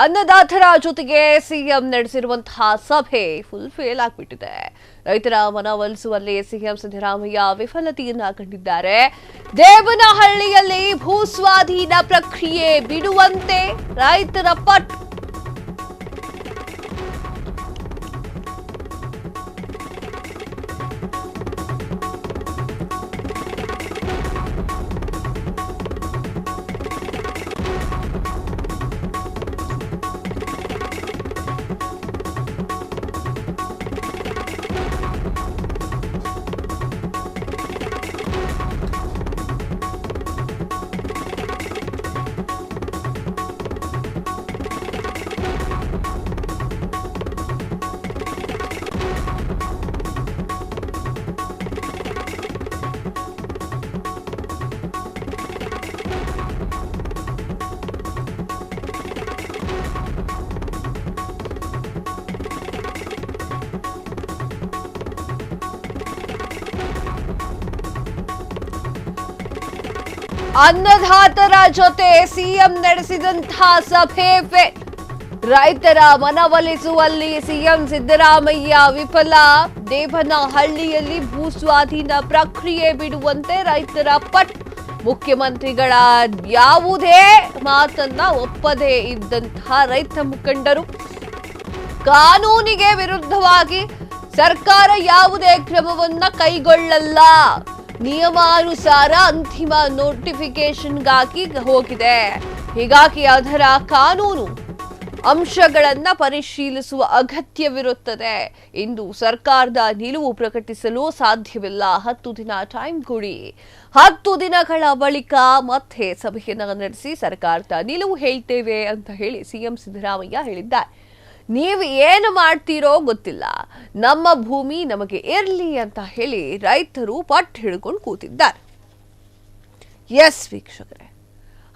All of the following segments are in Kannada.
ಅನ್ನದಾತರ ಜೊತೆಗೆ ಸಿಎಂ ನಡೆಸಿರುವಂತಹ ಸಭೆ ಫುಲ್ ಫೇಲ್ ಆಗಿಬಿಟ್ಟಿದೆ. ರೈತರ ಮನವೊಲಿಸುವಲ್ಲಿ ಸಿಎಂ ಸಿದ್ದರಾಮಯ್ಯ ವಿಫಲತೆಯನ್ನ ಕಂಡಿದ್ದಾರೆ. ದೇವನಹಳ್ಳಿಯಲ್ಲಿ ಭೂಸ್ವಾಧೀನ ಪ್ರಕ್ರಿಯೆ ಬಿಡುವಂತೆ ರೈತರ ಪಟ್ಟು. ಅನ್ನದಾತರ ಜೊತೆ ಸಿಎಂ ನಡೆಸಿದಂತಹ ಸಭೆ ಫೇಲ್. ರೈತರ ಮನವೊಲಿಸುವಲ್ಲಿ ಸಿಎಂ ಸಿದ್ದರಾಮಯ್ಯ ವಿಫಲ. ದೇವನಹಳ್ಳಿಯಲ್ಲಿ ಭೂಸ್ವಾಧೀನ ಪ್ರಕ್ರಿಯೆ ಬಿಡುವಂತೆ ರೈತರ ಪಟ್ಟು. ಮುಖ್ಯಮಂತ್ರಿಗಳ ಯಾವುದೇ ಮಾತನ್ನ ಒಪ್ಪದೇ ಇದ್ದಂತಹ ರೈತ ಮುಖಂಡರು ಕಾನೂನಿಗೆ ವಿರುದ್ಧವಾಗಿ ಸರ್ಕಾರ ಯಾವುದೇ ಕ್ರಮವನ್ನ ಕೈಗೊಳ್ಳಲ್ಲ, ನಿಯಮಾನುಸಾರ ಅಂತಿಮ ನೋಟಿಫಿಕೇಶನ್ಗಾಗಿ ಹೋಗಿದೆ, ಹೀಗಾಗಿ ಅದರ ಕಾನೂನು ಅಂಶಗಳನ್ನ ಪರಿಶೀಲಿಸುವ ಅಗತ್ಯವಿರುತ್ತದೆ. ಇಂದು ಸರ್ಕಾರದ ನಿಲುವು ಪ್ರಕಟಿಸಲು ಸಾಧ್ಯವಿಲ್ಲ. 10 ದಿನ ಟೈಮ್ ಕೊಡಿ. 10 ದಿನಗಳ ಬಳಿಕ ಮತ್ತೆ ಸಭೆಯನ್ನ ನಡೆಸಿ ಸರ್ಕಾರದ ನಿಲುವು ಹೇಳ್ತೇವೆ ಅಂತ ಹೇಳಿ ಸಿಎಂ ಸಿದ್ದರಾಮಯ್ಯ ಹೇಳಿದ್ದಾರೆ. ನೀವು ಏನು ಮಾಡ್ತೀರೋ ಗೊತ್ತಿಲ್ಲ, ನಮ್ಮ ಭೂಮಿ ನಮಗೆ ಇರಲಿ ಅಂತ ಹೇಳಿ ರೈತರು ಪಟ್ಟು ಹಿಡ್ಕೊಂಡು ಕೂತಿದ್ದಾರೆ. ಎಸ್ ವೀಕ್ಷಕರೇ,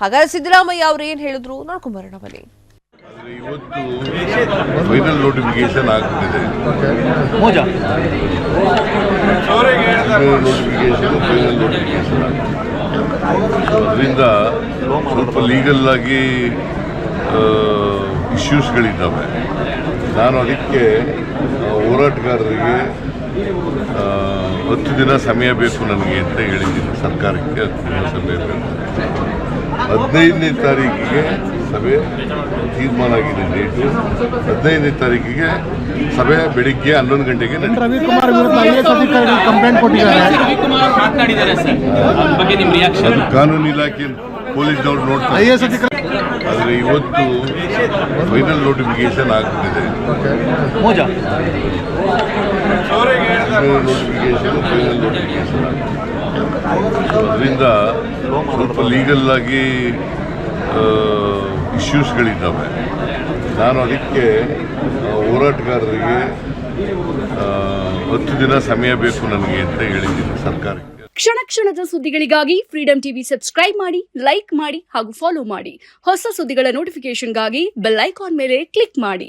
ಹಾಗಾದ್ರೆ ಸಿದ್ದರಾಮಯ್ಯ ಅವರು ಏನ್ ಹೇಳಿದ್ರು ನೋಡ್ಕೊಂಬರೋಣ ಬನ್ನಿ. ಇವತ್ತು ಫೈನಲ್ ನೋಟಿಫಿಕೇಶನ್ ಆಗ್ತಿದೆ. ಅದರಿಂದ ಸ್ವಲ್ಪ ಲೀಗಲ್ ಆಗಿ ಇಶ್ಯೂಸ್ಗಳಿದ್ದಾವೆ. ನಾನು ಅದಕ್ಕೆ ಹೋರಾಟಗಾರರಿಗೆ 10 ದಿನ ಸಮಯ ಬೇಕು ನನಗೆ ಅಂತ ಹೇಳಿದ್ದೀನಿ. ಸರ್ಕಾರಕ್ಕೆ 10 ದಿನ ಸಮಯ ಬೇಕು. 15ನೇ ತಾರೀಕಿಗೆ ಸಭೆ ತೀರ್ಮಾನ ಆಗಿದೆ. ಡೇಟು 15ನೇ ತಾರೀಕಿಗೆ ಸಭೆ ಬೆಳಿಗ್ಗೆ 11 ಗಂಟೆಗೆ. ರವಿಕುಮಾರ್ ವಿರುದ್ಧ ಐಎಎಸ್ ಅಧಿಕಾರಿಗಳು ಕಂಪ್ಲೇಂಟ್ ಕೊಟ್ಟಿದ್ದಾರೆ. ಕಾನೂನು ಇಲಾಖೆ ಪೊಲೀಸ್ನವ್ರು ನೋಡ್ತಾರೆ. ಐಎಎಸ್ ಅಧಿಕಾರಿ ಆದರೆ ಇವತ್ತು ಫೈನಲ್ ನೋಟಿಫಿಕೇಶನ್ ಆಗ್ತಿದೆ. ಅದರಿಂದ ಸ್ವಲ್ಪ ಲೀಗಲ್ ಆಗಿ ಇಶ್ಯೂಸ್ಗಳಿದ್ದಾವೆ. ನಾನು ಅದಕ್ಕೆ ಹೋರಾಟಗಾರರಿಗೆ 10 ದಿನ ಸಮಯ ಬೇಕು ನನಗೆ ಅಂತ ಹೇಳಿದ್ದೀನಿ ಸರ್ಕಾರಕ್ಕೆ. ಕ್ಷಣ ಕ್ಷಣದ ಸುದ್ದಿಗಳಿಗಾಗಿ ಫ್ರೀಡಂ ಟಿವಿ ಸಬ್ಸ್ಕ್ರೈಬ್ ಮಾಡಿ, ಲೈಕ್ ಮಾಡಿ ಹಾಗೂ ಫಾಲೋ ಮಾಡಿ. ಹೊಸ ಸುದ್ದಿಗಳ ನೋಟಿಫಿಕೇಶನ್ಗಾಗಿ ಬೆಲ್ ಐಕಾನ್ ಮೇಲೆ ಕ್ಲಿಕ್ ಮಾಡಿ.